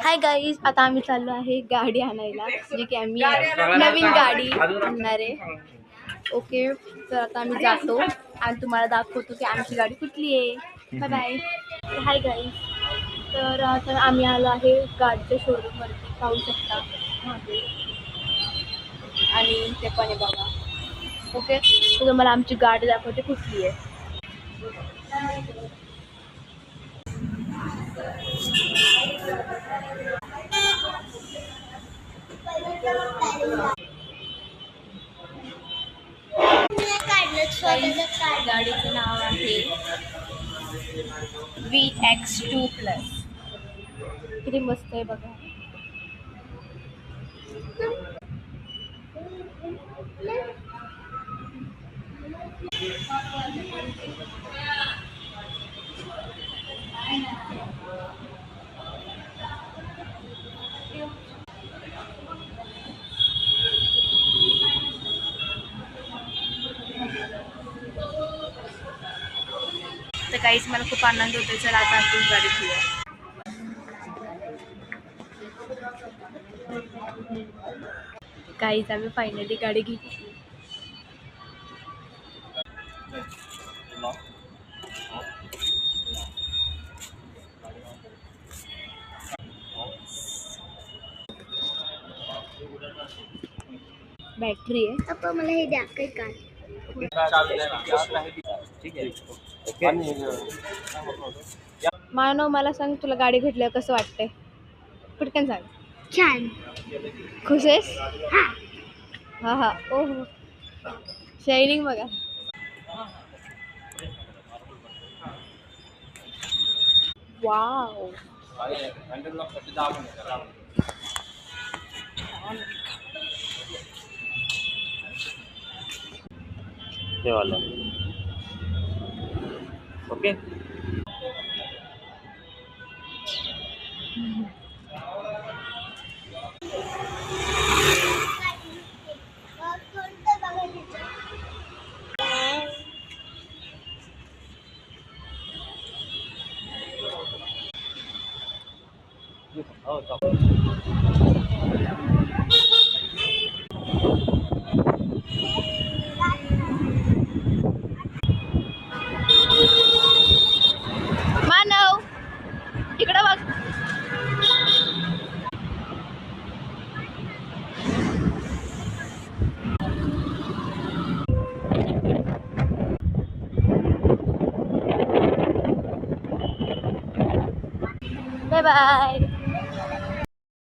Hi guys, आता आम्ही चाललो आहे गाडी आणायला, जी की आम्ही नवीन गाडी आणणार आहे. ओके, तर आता आम्ही जातो आणि तुम्हाला दाखवतो की आमची गाडी कुठली आहे. Bye bye. हाय गाईज, तर आता आम्ही आलो आहे गाडीच्या शोरूमवरती, पाहू शकता मागे. आणि ते पण आहे बघा. ओके, तर तुम्हाला आमची गाडी दाखवते कुठली आहे. गाडीचं नाव आहे VX2+. किती मस्त आहे बघा. तर काहीच मला खूप आनंद होतो. चला आता आपण गाडी घेऊया. काहीच आम्ही फायनली गाडी घेतली. बॅटरी आहे. आता मला हे द्या काही काय. मानव, मला सांग, तुला गाडी भेटल्यावर कसं वाटतंय? पटकन सांग. छान. खुश आहेस? हा. हा हा. ओ हो, शायनिंग बघा. वाव. हे वाला ओके. मानव, इकडं बघ. Bye bye.